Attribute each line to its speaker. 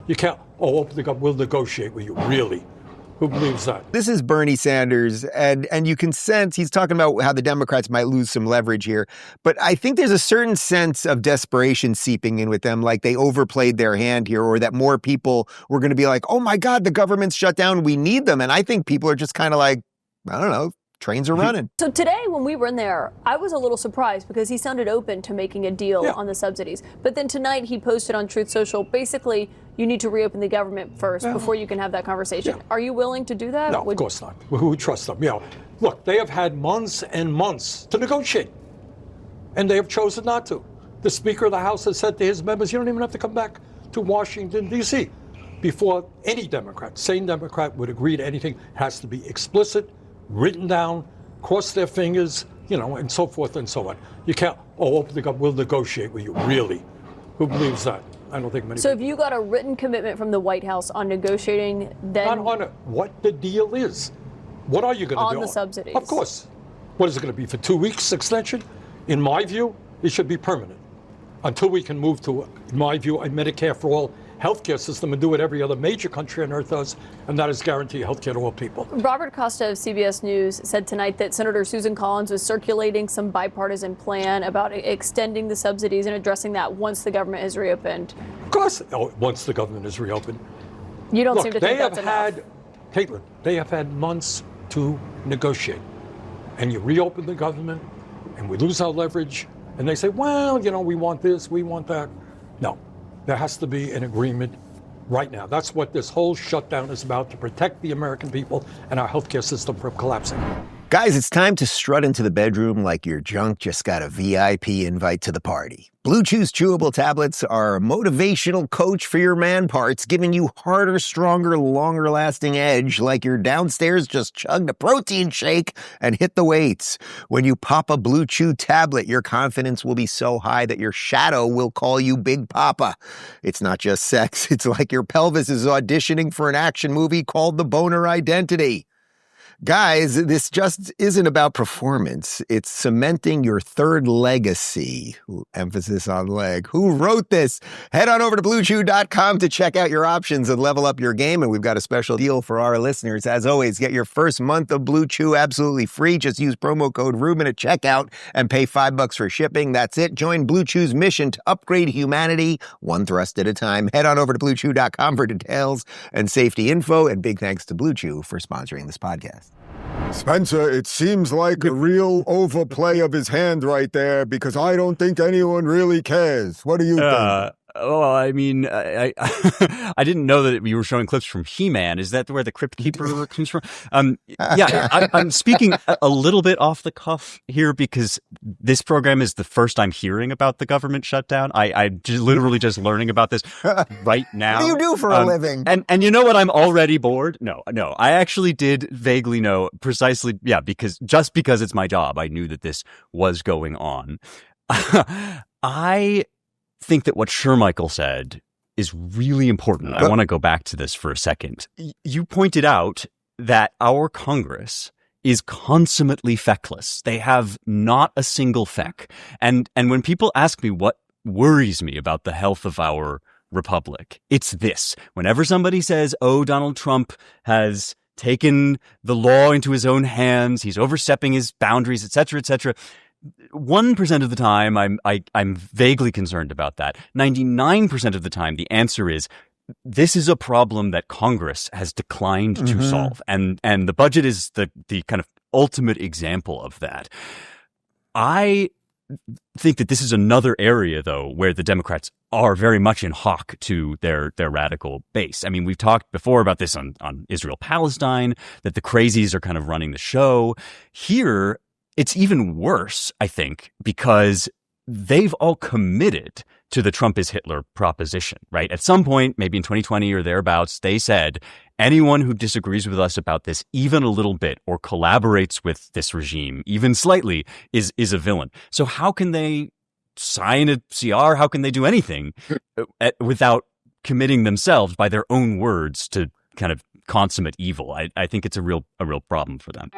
Speaker 1: You can't, open the government, we'll negotiate with you. Really? Who believes that?
Speaker 2: This is Bernie Sanders, and you can sense he's talking about how the Democrats might lose some leverage here. But I think there's a certain sense of desperation seeping in with them, like they overplayed their hand here, or that more people were going to be like, oh my God, the government's shut down, we need them. And I think people are just kind of like, I don't know, trains are running.
Speaker 3: So today, when we were in there, I was a little surprised because he sounded open to making a deal on the subsidies. But then tonight he posted on Truth Social, basically, you need to reopen the government first before you can have that conversation. Yeah. Are you willing to do that?
Speaker 1: No, of course not. Who would trust them? Look, they have had months and months to negotiate, and they have chosen not to. The Speaker of the House has said to his members, you don't even have to come back to Washington, D.C. before any Democrat, sane Democrat, would agree to anything. It has to be explicit, written down, cross their fingers, and so forth and so on. You can't, open the government, we'll negotiate with you. Really? Who believes that? I don't think many
Speaker 3: So
Speaker 1: people.
Speaker 3: if you got a written commitment from the White House on negotiating, then...
Speaker 1: Not on what the deal is. What are you going to do?
Speaker 3: On the subsidies.
Speaker 1: Of course. What is it going to be, for 2 weeks extension? In my view, it should be permanent. Until we can move to, in my view, a Medicare for all healthcare system and do what every other major country on earth does, and that is guarantee healthcare to all people.
Speaker 3: Robert Costa of CBS News said tonight that Senator Susan Collins was circulating some bipartisan plan about extending the subsidies and addressing that once the government is reopened.
Speaker 1: Of course, once the government is reopened.
Speaker 3: You don't seem to think that's enough.
Speaker 1: Kaitlan, they have had months to negotiate. And you reopen the government, and we lose our leverage, and they say, well, we want this, we want that. No. There has to be an agreement right now. That's what this whole shutdown is about, to protect the American people and our healthcare system from collapsing.
Speaker 2: Guys, it's time to strut into the bedroom like your junk just got a VIP invite to the party. Blue Chew's chewable tablets are a motivational coach for your man parts, giving you harder, stronger, longer-lasting edge like you're downstairs just chugged a protein shake and hit the weights. When you pop a Blue Chew tablet, your confidence will be so high that your shadow will call you Big Papa. It's not just sex. It's like your pelvis is auditioning for an action movie called The Boner Identity. Guys, this just isn't about performance. It's cementing your third legacy. Emphasis on leg. Who wrote this? Head on over to BlueChew.com to check out your options and level up your game. And we've got a special deal for our listeners. As always, get your first month of Blue Chew absolutely free. Just use promo code Rubin at checkout and pay $5 for shipping. That's it. Join Blue Chew's mission to upgrade humanity one thrust at a time. Head on over to BlueChew.com for details and safety info. And big thanks to Blue Chew for sponsoring this podcast.
Speaker 4: Spencer, it seems like a real overplay of his hand right there, because I don't think anyone really cares. What do you think?
Speaker 5: Well, I mean, I didn't know that you were showing clips from He-Man. Is that where the Crypt Keeper comes from? I'm speaking a little bit off the cuff here because this program is the first I'm hearing about the government shutdown. I'm literally just learning about this right now.
Speaker 2: What do you do for a living?
Speaker 5: And you know what? I'm already bored. No, I actually did vaguely know precisely. Yeah, because it's my job. I knew that this was going on. I think that what Shermichael said is really important. I want to go back to this for a second. You pointed out that our Congress is consummately feckless. They have not a single feck. And when people ask me what worries me about the health of our republic, it's this. Whenever somebody says, oh, Donald Trump has taken the law into his own hands, he's overstepping his boundaries, et cetera, 1% of the time, I'm vaguely concerned about that. 99% of the time, the answer is, this is a problem that Congress has declined to solve. And the budget is the kind of ultimate example of that. I think that this is another area, though, where the Democrats are very much in hock to their radical base. I mean, we've talked before about this on Israel-Palestine, that the crazies are kind of running the show. Here, it's even worse, I think, because they've all committed to the Trump is Hitler proposition, right? At some point, maybe in 2020 or thereabouts, they said, anyone who disagrees with us about this even a little bit or collaborates with this regime even slightly is a villain. So how can they sign a CR? How can they do anything without committing themselves by their own words to kind of consummate evil? I think it's a real problem for them.